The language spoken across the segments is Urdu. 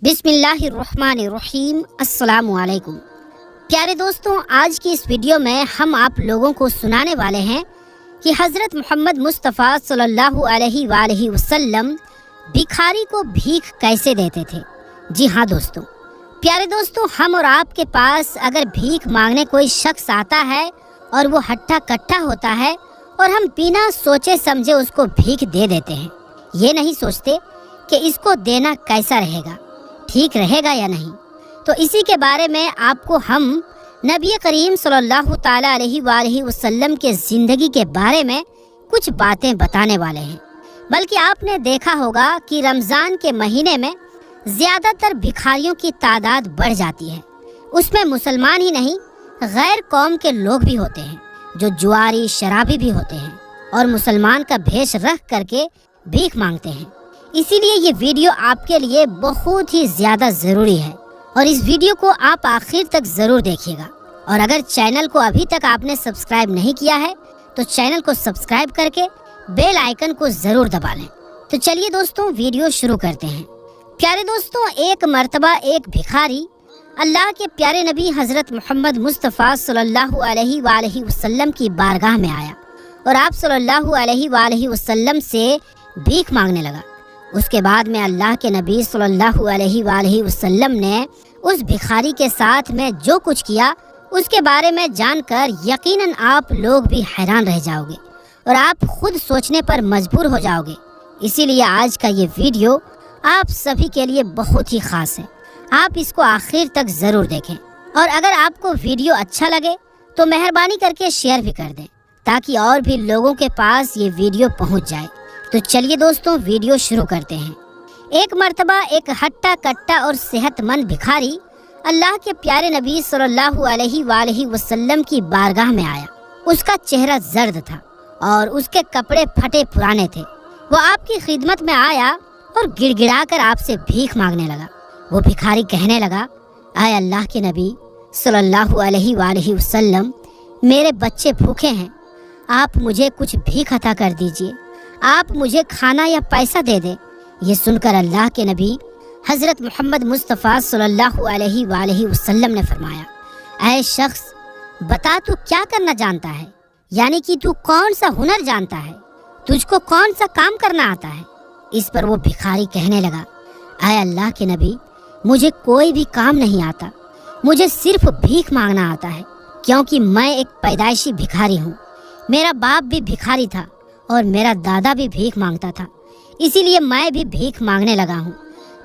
بسم اللہ الرحمن الرحیم۔ السلام علیکم پیارے دوستوں، آج کی اس ویڈیو میں ہم آپ لوگوں کو سنانے والے ہیں کہ حضرت محمد مصطفیٰ صلی اللہ علیہ وآلہ وسلم بھکاری کو بھیک کیسے دیتے تھے۔ جی ہاں دوستوں، پیارے دوستوں، ہم اور آپ کے پاس اگر بھیک مانگنے کوئی شخص آتا ہے اور وہ ہٹھا کٹھا ہوتا ہے اور ہم بنا سوچے سمجھے اس کو بھیک دے دیتے ہیں، یہ نہیں سوچتے کہ اس کو دینا کیسا رہے گا، ٹھیک رہے گا یا نہیں، تو اسی کے بارے میں آپ کو ہم نبی کریم صلی اللہ تعالی علیہ وآلہ وسلم کے زندگی کے بارے میں کچھ باتیں بتانے والے ہیں۔ بلکہ آپ نے دیکھا ہوگا کہ رمضان کے مہینے میں زیادہ تر بھکاریوں کی تعداد بڑھ جاتی ہے۔ اس میں مسلمان ہی نہیں، غیر قوم کے لوگ بھی ہوتے ہیں جو جواری شرابی بھی ہوتے ہیں اور مسلمان کا بھیش رکھ کر کے بھیک مانگتے ہیں۔ اسی لیے یہ ویڈیو آپ کے لیے بہت ہی زیادہ ضروری ہے اور اس ویڈیو کو آپ آخر تک ضرور دیکھیے گا۔ اور اگر چینل کو ابھی تک آپ نے سبسکرائب نہیں کیا ہے تو چینل کو سبسکرائب کر کے بیل آئیکن کو ضرور دبا لیں۔ تو چلیے دوستوں، ویڈیو شروع کرتے ہیں۔ پیارے دوستوں، ایک مرتبہ ایک بھکاری اللہ کے پیارے نبی حضرت محمد مصطفیٰ صلی اللہ علیہ وآلہ وسلم کی بارگاہ میں آیا اور آپ صلی اللہ علیہ وآلہ وسلم سے بھیک مانگنے لگا۔ اس کے بعد میں اللہ کے نبی صلی اللہ علیہ وآلہ وسلم نے اس بھکاری کے ساتھ میں جو کچھ کیا اس کے بارے میں جان کر یقیناً آپ لوگ بھی حیران رہ جاؤ گے اور آپ خود سوچنے پر مجبور ہو جاؤ گے۔ اسی لیے آج کا یہ ویڈیو آپ سبھی کے لیے بہت ہی خاص ہے، آپ اس کو آخر تک ضرور دیکھیں۔ اور اگر آپ کو ویڈیو اچھا لگے تو مہربانی کر کے شیئر بھی کر دیں تاکہ اور بھی لوگوں کے پاس یہ ویڈیو پہنچ جائے۔ تو چلیے دوستوں، ویڈیو شروع کرتے ہیں۔ ایک مرتبہ ایک ہٹا کٹا اور صحت مند بھکاری اللہ کے پیارے نبی صلی اللہ علیہ وآلہ وسلم کی بارگاہ میں آیا۔ اس کا چہرہ زرد تھا اور اس کے کپڑے پھٹے پرانے تھے۔ وہ آپ کی خدمت میں آیا اور گڑ گڑا کر آپ سے بھیک مانگنے لگا۔ وہ بھکاری کہنے لگا، اے اللہ کے نبی صلی اللہ علیہ وآلہ وسلم، میرے بچے بھوکے ہیں، آپ مجھے کچھ بھیک عطا کر دیجئے، آپ مجھے کھانا یا پیسہ دے دیں۔ یہ سن کر اللہ کے نبی حضرت محمد مصطفیٰ صلی اللہ علیہ وآلہ وسلم نے فرمایا، اے شخص، بتا تو کیا کرنا جانتا ہے، یعنی کہ تو کون سا ہنر جانتا ہے، تجھ کو کون سا کام کرنا آتا ہے۔ اس پر وہ بھکاری کہنے لگا، اے اللہ کے نبی، مجھے کوئی بھی کام نہیں آتا، مجھے صرف بھیک مانگنا آتا ہے، کیونکہ میں ایک پیدائشی بھکاری ہوں، میرا باپ بھی بھکاری تھا اور میرا دادا بھی بھیک مانگتا تھا، اسی لیے میں بھی بھیک مانگنے لگا ہوں۔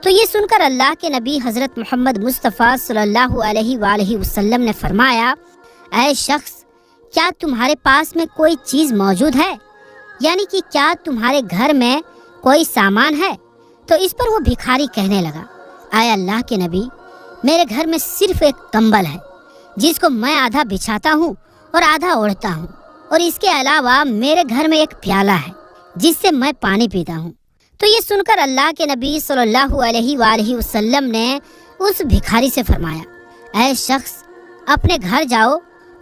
تو یہ سن کر اللہ کے نبی حضرت محمد مصطفیٰ صلی اللہ علیہ وآلہ وسلم نے فرمایا، اے شخص، کیا تمہارے پاس میں کوئی چیز موجود ہے، یعنی کہ کیا تمہارے گھر میں کوئی سامان ہے؟ تو اس پر وہ بھکاری کہنے لگا، اے اللہ کے نبی، میرے گھر میں صرف ایک کمبل ہے جس کو میں آدھا بچھاتا ہوں اور آدھا اوڑھتا ہوں، اور اس کے علاوہ میرے گھر میں ایک پیالہ ہے جس سے میں پانی پیتا ہوں۔ تو یہ سن کر اللہ کے نبی صلی اللہ علیہ وآلہ وسلم نے اس بھکاری سے فرمایا، اے شخص، اپنے گھر جاؤ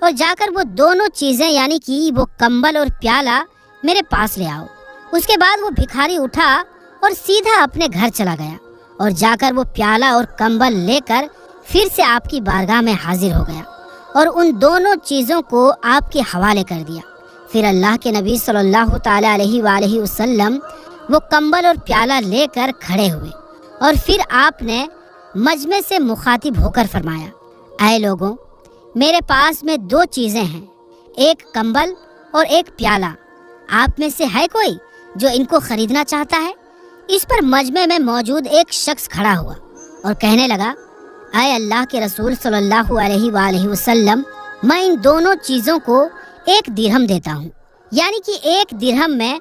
اور جا کر وہ دونوں چیزیں یعنی کہ وہ کمبل اور پیالہ میرے پاس لے آؤ۔ اس کے بعد وہ بھکاری اٹھا اور سیدھا اپنے گھر چلا گیا اور جا کر وہ پیالہ اور کمبل لے کر پھر سے آپ کی بارگاہ میں حاضر ہو گیا اور ان دونوں چیزوں کو آپ کے حوالے کر دیا۔ پھر اللہ کے نبی صلی اللہ تعالی علیہ وآلہ وسلم وہ کمبل اور پیالہ لے کر کھڑے ہوئے اور پھر آپ نے مجمع سے مخاطب ہو کر فرمایا، اے لوگوں، میرے پاس میں دو چیزیں ہیں، ایک کمبل اور ایک پیالہ، آپ میں سے ہے کوئی جو ان کو خریدنا چاہتا ہے؟ اس پر مجمع میں موجود ایک شخص کھڑا ہوا اور کہنے لگا، اے اللہ کے رسول صلی اللہ علیہ وآلہ وسلم، میں ان دونوں چیزوں کو 1 درہم دیتا ہوں، یعنی کہ 1 درہم میں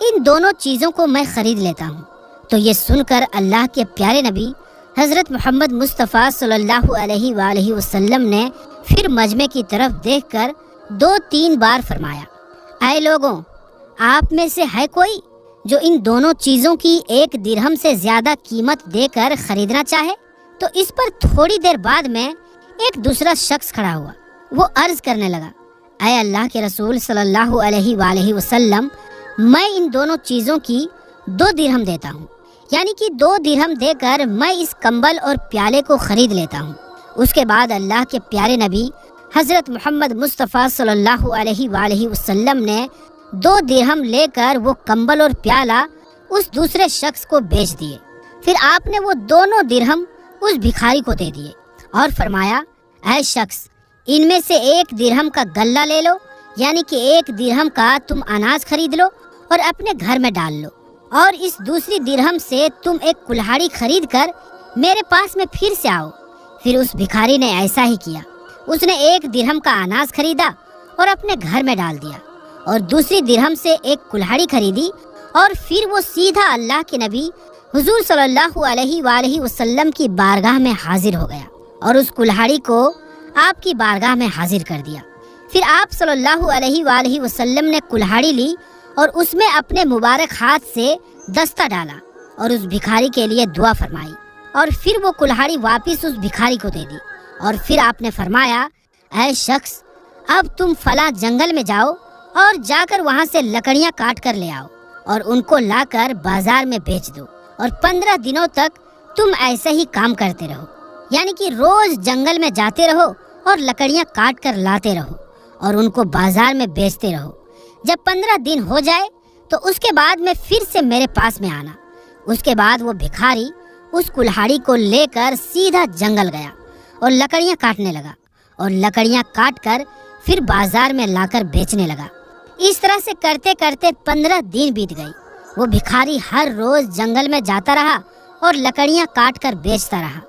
ان دونوں چیزوں کو میں خرید لیتا ہوں۔ تو یہ سن کر اللہ کے پیارے نبی حضرت محمد مصطفیٰ صلی اللہ علیہ وآلہ وسلم نے پھر مجمع کی طرف دیکھ کر 2-3 بار فرمایا، اے لوگوں، آپ میں سے ہے کوئی جو ان دونوں چیزوں کی 1 درہم سے زیادہ قیمت دے کر خریدنا چاہے؟ تو اس پر تھوڑی دیر بعد میں ایک دوسرا شخص کھڑا ہوا، وہ عرض کرنے لگا، اے اللہ کے رسول صلی اللہ علیہ وآلہ وسلم، میں ان دونوں چیزوں کی 2 درہم دیتا ہوں، یعنی کہ 2 درہم دے کر میں اس کمبل اور پیالے کو خرید لیتا ہوں۔ اس کے بعد اللہ کے پیارے نبی حضرت محمد مصطفیٰ صلی اللہ علیہ وآلہ وسلم نے 2 درہم لے کر وہ کمبل اور پیالہ اس دوسرے شخص کو بیچ دیے۔ پھر آپ نے وہ دونوں درہم اس بھکاری کو دے دیے اور فرمایا، اے شخص، ان میں سے 1 درہم کا غلہ لے لو، یعنی کہ 1 درہم کا تم اناج خرید لو اور اپنے گھر میں ڈال لو، اور اس دوسری درہم سے تم ایک کلہاڑی خرید کر میرے پاس میں پھر سے آؤ۔ پھر اس بھکاری نے ایسا ہی کیا۔ اس نے 1 درہم کا اناج خریدا اور اپنے گھر میں ڈال دیا، اور دوسری درہم سے ایک کلہاڑی خریدی، اور پھر وہ سیدھا اللہ کے نبی حضور صلی اللہ علیہ وآلہ وسلم کی بارگاہ میں حاضر ہو گیا اور اس کلہاڑی کو آپ کی بارگاہ میں حاضر کر دیا۔ پھر آپ صلی اللہ علیہ وآلہ وسلم نے کلہاڑی لی اور اس میں اپنے مبارک ہاتھ سے دستہ ڈالا اور اس بھکاری کے لیے دعا فرمائی، اور پھر وہ کلہاڑی واپس اس بھکاری کو دے دی، اور پھر آپ نے فرمایا، اے شخص، اب تم فلاں جنگل میں جاؤ اور جا کر وہاں سے لکڑیاں کاٹ کر لے آؤ اور ان کو لا کر بازار میں بیچ دو، اور 15 دنوں تک تم ایسا ہی کام کرتے رہو، یعنی کہ روز جنگل میں جاتے رہو اور لکڑیاں کاٹ کر لاتے رہو اور ان کو بازار میں بیچتے رہو۔ جب 15 دن ہو جائے تو اس کے بعد میں پھر سے میرے پاس میں آنا۔ اس کے بعد وہ بھکاری اس کلہاڑی کو لے کر سیدھا جنگل گیا اور لکڑیاں کاٹنے لگا، اور لکڑیاں کاٹ کر پھر بازار میں لا کر بیچنے لگا۔ اس طرح سے کرتے کرتے 15 دن بیت گئی۔ وہ بھکاری ہر روز جنگل میں جاتا رہا اور لکڑیاں کاٹ کر بیچتا رہا۔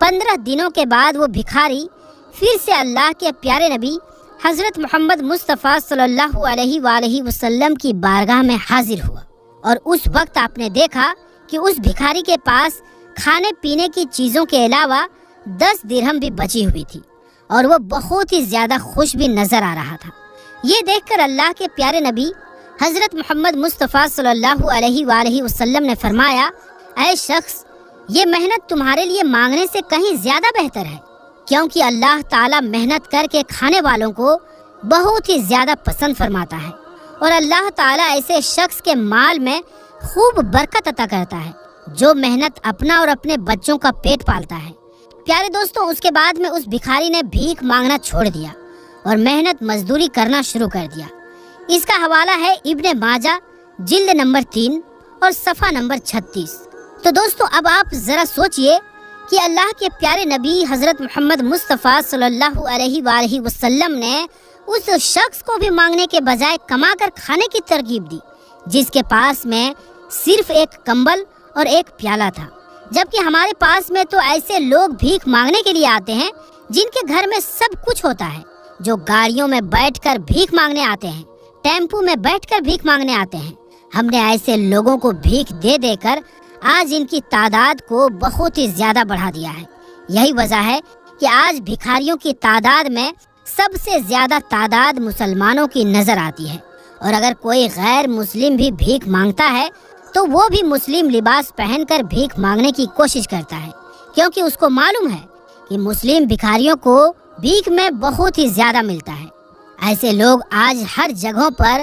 15 دنوں کے بعد وہ بھکاری پھر سے اللہ کے پیارے نبی حضرت محمد مصطفیٰ صلی اللہ علیہ وآلہ وسلم کی بارگاہ میں حاضر ہوا، اور اس وقت آپ نے دیکھا کہ اس بھکاری کے پاس کھانے پینے کی چیزوں کے علاوہ 10 درہم بھی بچی ہوئی تھی، اور وہ بہت ہی زیادہ خوش بھی نظر آ رہا تھا۔ یہ دیکھ کر اللہ کے پیارے نبی حضرت محمد مصطفیٰ صلی اللہ علیہ وآلہ وسلم نے فرمایا، اے شخص، یہ محنت تمہارے لیے مانگنے سے کہیں زیادہ بہتر ہے، کیونکہ اللہ تعالیٰ محنت کر کے کھانے والوں کو بہت ہی زیادہ پسند فرماتا ہے، اور اللہ تعالیٰ ایسے شخص کے مال میں خوب برکت عطا کرتا ہے جو محنت اپنا اور اپنے بچوں کا پیٹ پالتا ہے۔ پیارے دوستوں، اس کے بعد میں اس بھکاری نے بھیک مانگنا چھوڑ دیا اور محنت مزدوری کرنا شروع کر دیا۔ اس کا حوالہ ہے ابن ماجہ جلد نمبر 3 اور صفحہ نمبر 36۔ تو دوستو، اب آپ ذرا سوچئے کہ اللہ کے پیارے نبی حضرت محمد مصطفیٰ صلی اللہ علیہ وآلہ وسلم نے اس شخص کو بھی مانگنے کے بجائے کما کر کھانے کی ترغیب دی جس کے پاس میں صرف ایک کمبل اور ایک پیالہ تھا، جبکہ ہمارے پاس میں تو ایسے لوگ بھیک مانگنے کے لیے آتے ہیں جن کے گھر میں سب کچھ ہوتا ہے، جو گاڑیوں میں بیٹھ کر بھیک مانگنے آتے ہیں، ٹیمپو میں بیٹھ کر بھیک مانگنے آتے ہیں۔ ہم نے ایسے لوگوں کو بھیک دے دے کر آج ان کی تعداد کو بہت ہی زیادہ بڑھا دیا ہے۔ یہی وجہ ہے کہ آج بھکاریوں کی تعداد میں سب سے زیادہ تعداد مسلمانوں کی نظر آتی ہے، اور اگر کوئی غیر مسلم بھی بھیک مانگتا ہے تو وہ بھی مسلم لباس پہن کر بھیک مانگنے کی کوشش کرتا ہے، کیونکہ اس کو معلوم ہے کہ مسلم بھکاریوں کو بھیک میں بہت ہی زیادہ ملتا ہے۔ ایسے لوگ آج ہر جگہوں پر،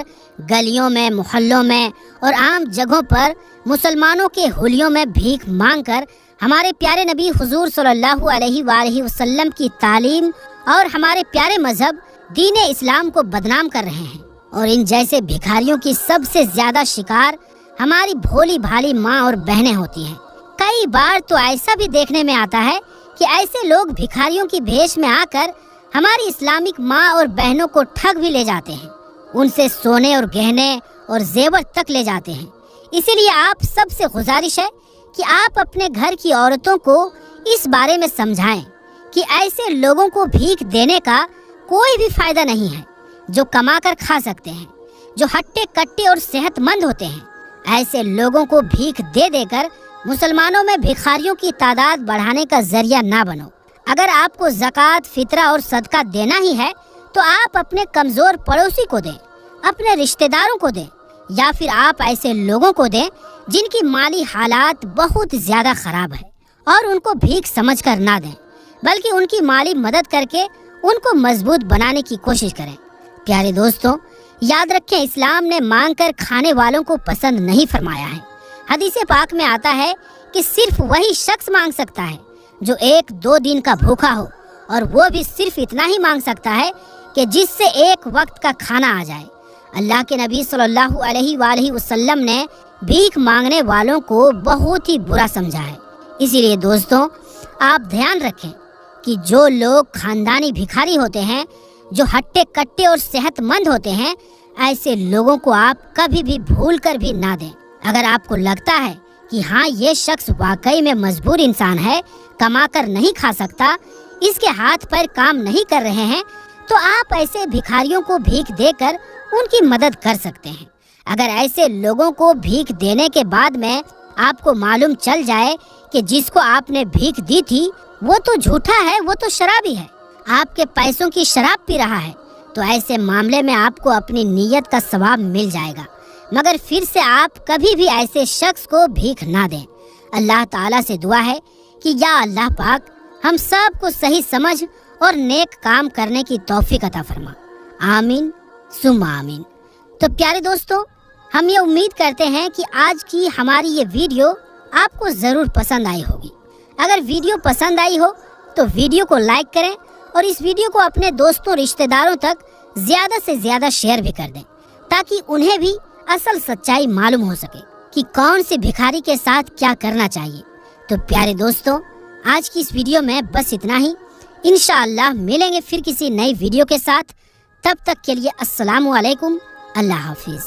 گلیوں میں، محلوں میں اور عام جگہوں پر مسلمانوں کے حلیوں میں بھیک مانگ کر ہمارے پیارے نبی حضور صلی اللہ علیہ وآلہ وسلم کی تعلیم اور ہمارے پیارے مذہب دین اسلام کو بدنام کر رہے ہیں، اور ان جیسے بھکاریوں کی سب سے زیادہ شکار ہماری بھولی بھالی ماں اور بہنیں ہوتی ہیں۔ کئی بار تو ایسا بھی دیکھنے میں آتا ہے کہ ایسے لوگ بھکاریوں کی بھیش میں آ کر ہماری اسلامک ماں اور بہنوں کو ٹھگ بھی لے جاتے ہیں، ان سے سونے اور گہنے اور زیور تک لے جاتے ہیں۔ اسی لیے آپ سب سے گزارش ہے کہ آپ اپنے گھر کی عورتوں کو اس بارے میں سمجھائیں کہ ایسے لوگوں کو بھیک دینے کا کوئی بھی فائدہ نہیں ہے جو کما کر کھا سکتے ہیں، جو ہٹے کٹے اور صحت مند ہوتے ہیں۔ ایسے لوگوں کو بھیک دے دے کر مسلمانوں میں بھکاریوں کی تعداد بڑھانے کا ذریعہ نہ بنو۔ اگر آپ کو زکوٰۃ، فطرہ اور صدقہ دینا ہی ہے تو آپ اپنے کمزور پڑوسی کو دیں، اپنے رشتہ داروں کو دیں، یا پھر آپ ایسے لوگوں کو دیں جن کی مالی حالات بہت زیادہ خراب ہے، اور ان کو بھیک سمجھ کر نہ دیں، بلکہ ان کی مالی مدد کر کے ان کو مضبوط بنانے کی کوشش کریں۔ پیارے دوستوں، یاد رکھیں، اسلام نے مانگ کر کھانے والوں کو پسند نہیں فرمایا ہے، حدیث پاک میں آتا ہے کہ صرف وہی شخص مانگ سکتا ہے جو 1-2 دن کا بھوکا ہو، اور وہ بھی صرف اتنا ہی مانگ سکتا ہے کہ جس سے ایک وقت کا کھانا آ جائے۔ اللہ کے نبی صلی اللہ علیہ وآلہ وسلم نے بھیک مانگنے والوں کو بہت ہی برا سمجھا ہے۔ اسی لیے دوستوں، آپ دھیان رکھیں کہ جو لوگ خاندانی بھکاری ہوتے ہیں، جو ہٹے کٹے اور صحت مند ہوتے ہیں، ایسے لوگوں کو آپ کبھی بھی بھول کر بھی نہ دیں۔ اگر آپ کو لگتا ہے کہ ہاں یہ شخص واقعی میں مجبور انسان ہے، کما کر نہیں کھا سکتا، اس کے ہاتھ پیر کام نہیں کر رہے ہیں، تو آپ ایسے بھکاریوں کو بھیک دے کر ان کی مدد کر سکتے ہیں۔ اگر ایسے لوگوں کو بھیک دینے کے بعد میں آپ کو معلوم چل جائے کہ جس کو آپ نے بھیک دی تھی وہ تو جھوٹا ہے، وہ تو شرابی ہے، آپ کے پیسوں کی شراب پی رہا ہے، تو ایسے معاملے میں آپ کو اپنی نیت کا ثواب مل جائے گا، مگر پھر سے آپ کبھی بھی ایسے شخص کو بھیک نہ دیں۔ اللہ تعالیٰ سے دعا ہے کہ یا اللہ پاک ہم سب کو صحیح سمجھ اور نیک کام کرنے کی توفیق عطا فرما، آمین ثم آمین۔ تو پیارے دوستوں، ہم یہ امید کرتے ہیں کہ آج کی ہماری یہ ویڈیو آپ کو ضرور پسند آئی ہوگی۔ اگر ویڈیو پسند آئی ہو تو ویڈیو کو لائک کریں اور اس ویڈیو کو اپنے دوستوں رشتہ داروں تک زیادہ سے زیادہ شیئر بھی کر دیں، تاکہ انہیں بھی اصل سچائی معلوم ہو سکے کہ کون سے بھکاری کے ساتھ کیا کرنا چاہیے۔ تو پیارے دوستوں، آج کی اس ویڈیو میں بس اتنا ہی۔ انشاءاللہ ملیں گے پھر کسی نئی ویڈیو کے ساتھ، تب تک کے لیے السلام علیکم، اللہ حافظ۔